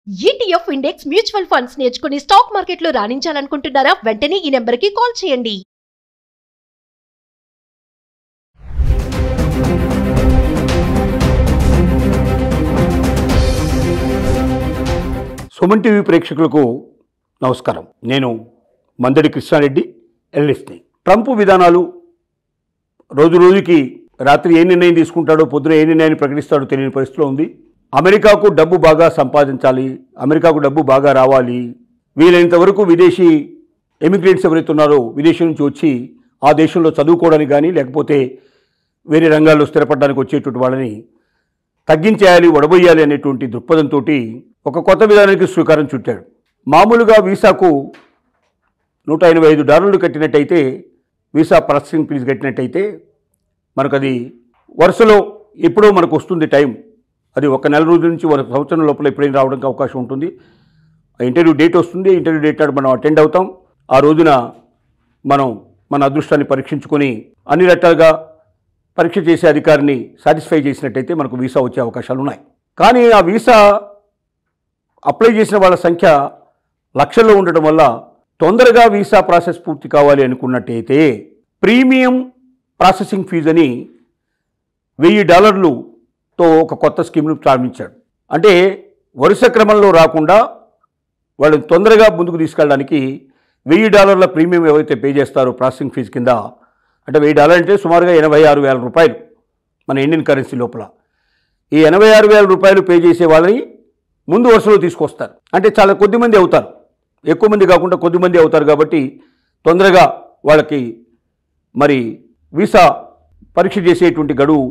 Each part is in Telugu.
ETF ఇండెక్స్ మ్యూచువల్ ఫండ్స్ నేర్చుకుని స్టాక్ మార్కెట్లో రాణించాలనుకుంటున్నారా? వెంటనే ఈ నెంబర్కి కాల్ చేయండి. సుమన్ టీవీ ప్రేక్షకులకు నమస్కారం. నేను మందడి కృష్ణారెడ్డి, ఎల్ఎస్ని. ట్రంప్ విధానాలు రోజు రోజుకి రాత్రి ఏ నిర్ణయం తీసుకుంటాడో, పొద్దున ఏ నిర్ణయాన్ని ప్రకటిస్తాడో తెలియని పరిస్థితిలో ఉంది. అమెరికాకు డబ్బు బాగా సంపాదించాలి, అమెరికాకు డబ్బు బాగా రావాలి, వీలైనంత వరకు విదేశీ ఎమిగ్రెంట్స్ ఎవరైతే ఉన్నారో విదేశం నుంచి వచ్చి ఆ దేశంలో చదువుకోవడానికి కానీ లేకపోతే వేరే రంగాల్లో స్థిరపడడానికి వచ్చేటువంటి వాళ్ళని తగ్గించేయాలి, వడబోయాలి అనేటువంటి దృక్పథంతో ఒక కొత్త విధానానికి శ్రీకారం చుట్టాడు. మామూలుగా వీసాకు $185 కట్టినట్టయితే, వీసా ప్రాసెసింగ్ ఫీజు కట్టినట్టయితే మనకు అది వరుసలో ఎప్పుడో మనకు వస్తుంది టైం. అది ఒక నెల రోజుల నుంచి ఒక సంవత్సరం లోపల ఎప్పుడైనా రావడానికి అవకాశం ఉంటుంది. ఇంటర్వ్యూ డేట్ వస్తుంది, ఇంటర్వ్యూ డేట్ నాడు మనం అటెండ్ అవుతాం. ఆ రోజున మనం మన అదృష్టాన్ని పరీక్షించుకొని అన్ని రకాలుగా పరీక్ష చేసే అధికారిని సాటిస్ఫై చేసినట్టయితే మనకు వీసా వచ్చే అవకాశాలు ఉన్నాయి. కానీ ఆ వీసా అప్లై చేసిన వాళ్ళ సంఖ్య లక్షల్లో ఉండటం వల్ల తొందరగా వీసా ప్రాసెస్ పూర్తి కావాలి అనుకున్నట్టయితే ప్రీమియం ప్రాసెసింగ్ ఫీజు అని $1000తో ఒక కొత్త స్కీమ్ను ప్రారంభించాడు. అంటే వరుస క్రమంలో రాకుండా వాళ్ళు తొందరగా ముందుకు తీసుకెళ్ళడానికి $1000 ప్రీమియం ఎవరైతే పే చేస్తారో ప్రాసెసింగ్ ఫీజు కింద, అంటే $1000 అంటే సుమారుగా 86,000 రూపాయలు మన ఇండియన్ కరెన్సీ లోపల. ఈ 86,000 రూపాయలు పే చేసే వాళ్ళని ముందు వరుసలో తీసుకొస్తారు. అంటే చాలా కొద్దిమంది అవుతారు, ఎక్కువ మంది కాకుండా కొద్దిమంది అవుతారు. కాబట్టి తొందరగా వాళ్ళకి మరి వీసా పరీక్ష చేసేటువంటి గడువు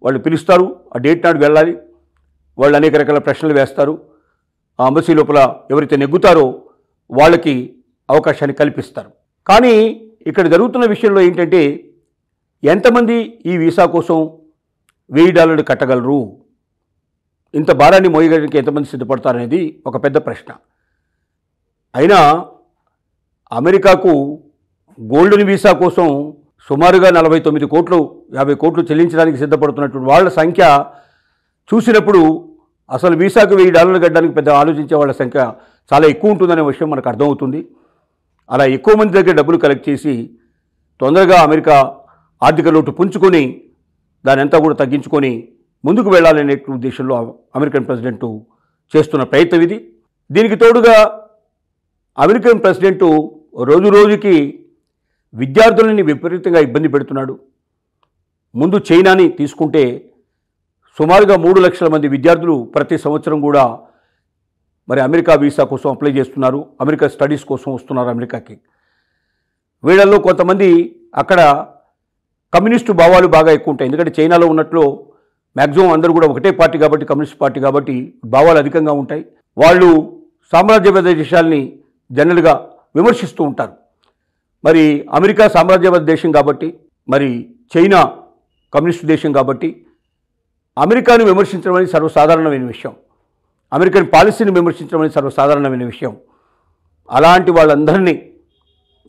వాళ్ళు పిలుస్తారు. ఆ డేట్ నాడు వెళ్ళాలి. వాళ్ళు అనేక రకాల ప్రశ్నలు వేస్తారు. ఆ అంబసీ లోపల ఎవరైతే నెగ్గుతారో వాళ్ళకి అవకాశాన్ని కల్పిస్తారు. కానీ ఇక్కడ జరుగుతున్న విషయంలో ఏంటంటే, ఎంతమంది ఈ వీసా కోసం $1000 కట్టగలరు, ఇంత భారాన్ని మోయడానికి ఎంతమంది సిద్ధపడతారనేది ఒక పెద్ద ప్రశ్న. అయినా అమెరికాకు గోల్డెన్ వీసా కోసం సుమారుగా 49 కోట్లు 50 కోట్లు చెల్లించడానికి సిద్ధపడుతున్నటువంటి వాళ్ళ సంఖ్య చూసినప్పుడు అసలు వీసాకు $1000 కట్టడానికి పెద్ద ఆలోచించే వాళ్ళ సంఖ్య చాలా ఎక్కువ ఉంటుందనే విషయం మనకు అర్థమవుతుంది. అలా ఎక్కువ మంది దగ్గర డబ్బులు కలెక్ట్ చేసి తొందరగా అమెరికా ఆర్థిక లోటు పుంజుకొని దాని అంతా కూడా తగ్గించుకొని ముందుకు వెళ్ళాలనే ఉద్దేశంలో అమెరికన్ ప్రెసిడెంట్ చేస్తున్న ప్రయత్నం ఇది. దీనికి తోడుగా అమెరికన్ ప్రెసిడెంట్ రోజు రోజుకి విద్యార్థులని విపరీతంగా ఇబ్బంది పెడుతున్నాడు. ముందు చైనాని తీసుకుంటే సుమారుగా 3 లక్షల మంది విద్యార్థులు ప్రతి సంవత్సరం కూడా మరి అమెరికా వీసా కోసం అప్లై చేస్తున్నారు, అమెరికా స్టడీస్ కోసం వస్తున్నారు అమెరికాకి. వీళ్ళల్లో కొంతమంది అక్కడ కమ్యూనిస్టు భావాలు బాగా ఎక్కువ ఉంటాయి. ఎందుకంటే చైనాలో ఉన్నట్లు మ్యాక్సిమం అందరూ కూడా ఒకటే పార్టీ కాబట్టి, కమ్యూనిస్ట్ పార్టీ కాబట్టి భావాలు అధికంగా ఉంటాయి. వాళ్ళు సామ్రాజ్యవాద దేశాలని జనరల్గా విమర్శిస్తూ ఉంటారు. మరి అమెరికా సామ్రాజ్యవాద దేశం కాబట్టి, మరి చైనా కమ్యూనిస్టు దేశం కాబట్టి అమెరికాను విమర్శించడం అనేది సర్వసాధారణమైన విషయం, అమెరికన్ పాలసీని విమర్శించడం అనేది సర్వసాధారణమైన విషయం. అలాంటి వాళ్ళందరినీ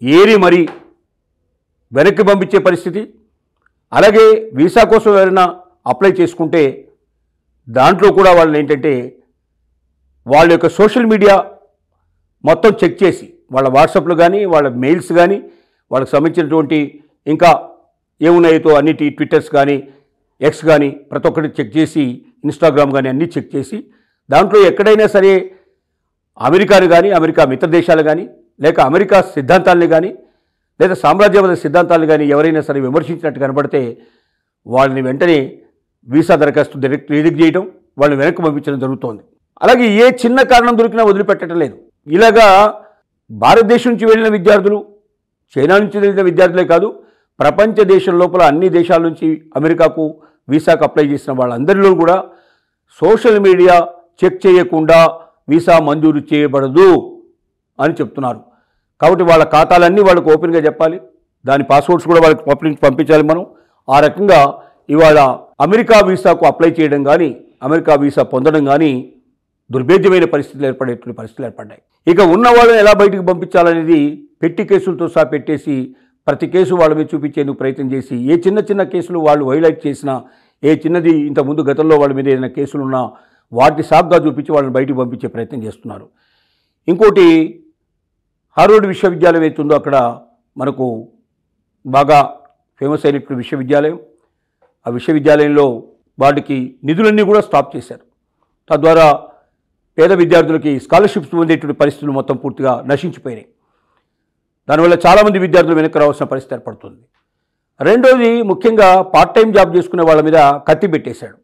ఏరి మరీ వెనక్కి పంపించే పరిస్థితి. అలాగే వీసా కోసం ఎవరైనా అప్లై చేసుకుంటే దాంట్లో కూడా వాళ్ళని ఏంటంటే వాళ్ళ యొక్క సోషల్ మీడియా మొత్తం చెక్ చేసి, వాళ్ళ వాట్సాప్లు కానీ, వాళ్ళ మెయిల్స్ కానీ, వాళ్ళకి సంబంధించినటువంటి ఇంకా ఏమున్నాయో అన్నిటి ట్విట్టర్స్ కానీ, ఎక్స్ కానీ ప్రతి ఒక్కటి చెక్ చేసి, ఇన్స్టాగ్రామ్ కానీ అన్నీ చెక్ చేసి దాంట్లో ఎక్కడైనా సరే అమెరికాను కానీ, అమెరికా మిత్ర దేశాలు కానీ, లేక అమెరికా సిద్ధాంతాలని కానీ, లేదా సామ్రాజ్యవాద సిద్ధాంతాలను కానీ ఎవరైనా సరే విమర్శించినట్టు కనబడితే వాళ్ళని వెంటనే వీసా దరఖాస్తు రిజెక్ట్ చేయడం, వాళ్ళని వెనక్కి పంపించడం జరుగుతోంది. అలాగే ఏ చిన్న కారణం దొరికినా వదిలిపెట్టడం లేదు. ఇలాగా భారతదేశం నుంచి వెళ్ళిన విద్యార్థులు, చైనా నుంచి వెళ్ళిన విద్యార్థులే కాదు, ప్రపంచ దేశం లోపల అన్ని దేశాల నుంచి అమెరికాకు వీసాకు అప్లై చేసిన వాళ్ళందరిలో కూడా సోషల్ మీడియా చెక్ చేయకుండా వీసా మంజూరు చేయబడదు అని చెప్తున్నారు. కాబట్టి వాళ్ళ ఖాతాలన్నీ వాళ్ళకు ఓపెన్గా చెప్పాలి, దాని పాస్వర్డ్స్ కూడా వాళ్ళకి పంపించాలి మనం. ఆ రకంగా ఇవాళ అమెరికా వీసాకు అప్లై చేయడం కానీ, అమెరికా వీసా పొందడం కానీ దుర్భేద్యమైన పరిస్థితులు ఏర్పడ్డాయి. ఇక ఉన్న వాళ్ళని ఎలా బయటికి పంపించాలనేది పెట్టి కేసులతో సహా పెట్టేసి ప్రతి కేసు వాళ్ళ మీద చూపించేందుకు ప్రయత్నం చేసి, ఏ చిన్న చిన్న కేసులు వాళ్ళు హైలైట్ చేసినా, ఏ చిన్నది ఇంతకుముందు గతంలో వాళ్ళ మీద ఏదైనా కేసులున్నా వాటిని సాగ్గా చూపించి వాళ్ళని బయటికి పంపించే ప్రయత్నం చేస్తున్నారు. ఇంకోటి హార్వర్డ్ విశ్వవిద్యాలయం అవుతుందో అక్కడ మనకు బాగా ఫేమస్ అయినటువంటి విశ్వవిద్యాలయం. ఆ విశ్వవిద్యాలయంలో వాటికి నిధులన్నీ కూడా స్టాప్ చేశారు. తద్వారా పేద విద్యార్థులకి స్కాలర్షిప్స్ పొందేటువంటి పరిస్థితులు మొత్తం పూర్తిగా నశించిపోయినాయి. దానివల్ల చాలామంది విద్యార్థులు వెనక్కి రావాల్సిన పరిస్థితి ఏర్పడుతుంది. రెండోది ముఖ్యంగా పార్ట్ టైం జాబ్ చేసుకునే వాళ్ళ మీద కత్తి పెట్టేశాడు.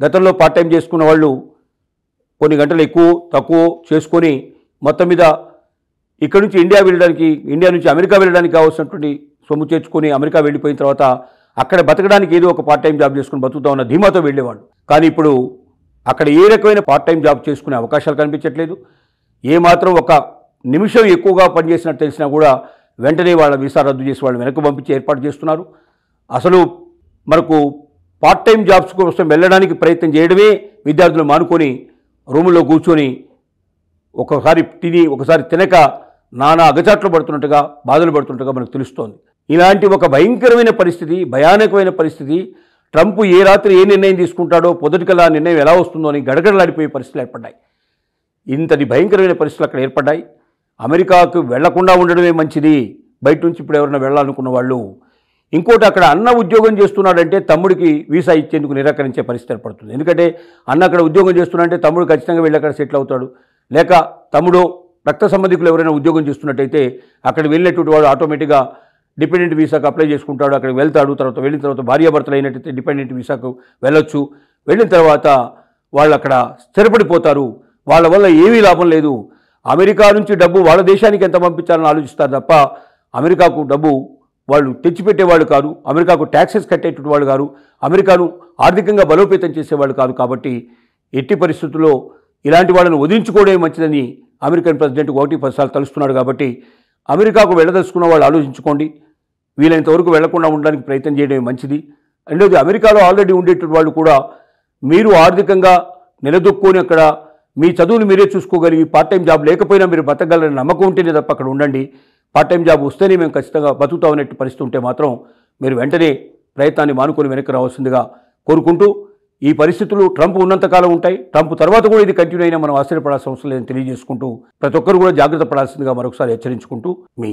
గతంలో పార్ట్ టైం చేసుకున్న వాళ్ళు కొన్ని గంటలు ఎక్కువ తక్కువ చేసుకొని మొత్తం మీద ఇక్కడ నుంచి ఇండియా నుంచి అమెరికా వెళ్ళడానికి కావాల్సినటువంటి సొమ్ము చేర్చుకొని అమెరికా వెళ్ళిపోయిన తర్వాత అక్కడ బతకడానికి ఏదో ఒక పార్ట్ టైం జాబ్ చేసుకుని బతుకుతా ఉన్న ధీమాతో వెళ్ళేవాడు. కానీ ఇప్పుడు అక్కడ ఏ రకమైన పార్ట్ టైం జాబ్ చేసుకునే అవకాశాలు కనిపించట్లేదు. ఏమాత్రం ఒక నిమిషం ఎక్కువగా పనిచేసినట్టు తెలిసినా కూడా వెంటనే వాళ్ళ వీసా రద్దు చేసి వాళ్ళు వెనక్కి పంపించి ఏర్పాటు చేస్తున్నారు. అసలు మనకు పార్ట్ టైం జాబ్స్ కోసం వెళ్ళడానికి ప్రయత్నం చేయడమే విద్యార్థులు మానుకొని రూముల్లో కూర్చొని ఒకసారి తిని ఒకసారి తినక నానా అగచాట్లు పడుతున్నట్టుగా బాధలు పడుతున్నట్టుగా మనకు తెలుస్తోంది. ఇలాంటి ఒక భయంకరమైన పరిస్థితి, భయానకమైన పరిస్థితి, ట్రంప్ ఏ రాత్రి ఏ నిర్ణయం తీసుకుంటాడో పొద్దుటికల్లా నిర్ణయం ఎలా వస్తుందో అని గడగడలాడిపోయే పరిస్థితులు ఏర్పడ్డాయి. ఇంతటి భయంకరమైన పరిస్థితులు అక్కడ ఏర్పడ్డాయి. అమెరికాకు వెళ్లకుండా ఉండడమే మంచిది బయట నుంచి ఇప్పుడు ఎవరైనా వెళ్ళాలనుకున్న వాళ్ళు. ఇంకోటి అక్కడ అన్న ఉద్యోగం చేస్తున్నాడంటే తమ్ముడికి వీసా ఇచ్చేందుకు నిరాకరించే పరిస్థితి ఏర్పడుతుంది. ఎందుకంటే అన్న అక్కడ ఉద్యోగం చేస్తున్నాడంటే తమ్ముడు ఖచ్చితంగా వెళ్ళి అక్కడ సెటిల్ అవుతాడు. లేక తమ్ముడు రక్త సంబంధికులు ఎవరైనా ఉద్యోగం చేస్తున్నట్టయితే అక్కడ వెళ్ళినటువంటి వాడు ఆటోమేటిక్గా డిపెండెంట్ వీసాకు అప్లై చేసుకుంటాడు, అక్కడికి వెళ్తాడు. తర్వాత వెళ్ళిన తర్వాత భార్యాభర్తలు అయినట్టయితే డిపెండెంట్ వీసాకు వెళ్ళొచ్చు. వెళ్ళిన తర్వాత వాళ్ళు అక్కడ స్థిరపడిపోతారు. వాళ్ళ వల్ల ఏమీ లాభం లేదు. అమెరికా నుంచి డబ్బు వాళ్ళ దేశానికి ఎంత పంపించాలని ఆలోచిస్తారు తప్ప అమెరికాకు డబ్బు వాళ్ళు తెచ్చిపెట్టేవాళ్ళు కాదు, అమెరికాకు ట్యాక్సెస్ కట్టేటువంటి వాళ్ళు కాదు, అమెరికాను ఆర్థికంగా బలోపేతం చేసేవాళ్ళు కాదు. కాబట్టి ఎట్టి పరిస్థితుల్లో ఇలాంటి వాళ్ళని వదిలించుకోవడమే మంచిదని అమెరికన్ ప్రెసిడెంట్ 1-10 సార్లు తలుస్తున్నాడు. కాబట్టి అమెరికాకు వెళ్ళదలుచుకున్న వాళ్ళు ఆలోచించుకోండి. వీలైనంత వరకు వెళ్లకుండా ఉండడానికి ప్రయత్నం చేయడమే మంచిది. రెండోది అమెరికాలో ఆల్రెడీ ఉండేటువంటి వాళ్ళు కూడా మీరు ఆర్థికంగా నిలదొక్కుని అక్కడ మీ చదువులు మీరే చూసుకోగలిగి పార్ట్ టైం జాబ్ లేకపోయినా మీరు బతకగలరని నమ్మకం ఉంటేనే తప్ప అక్కడ ఉండండి. పార్ట్ టైం జాబ్ వస్తేనే మేము ఖచ్చితంగా బతుకుతామనేట్టు పరిస్థితి ఉంటే మాత్రం మీరు వెంటనే ప్రయత్నాన్ని మానుకొని వెనక్కి రావాల్సిందిగా కోరుకుంటూ, ఈ పరిస్థితులు ట్రంప్ ఉన్నంతకాలం ఉంటాయి. ట్రంప్ తర్వాత కూడా ఇది కంటిన్యూ అయినా మనం ఆశ్చర్యపడాల్సిన అవసరం లేదని తెలియజేసుకుంటూ ప్రతి ఒక్కరు కూడా జాగ్రత్త పడాల్సిందిగా మరొకసారి హెచ్చరించుకుంటూ మీ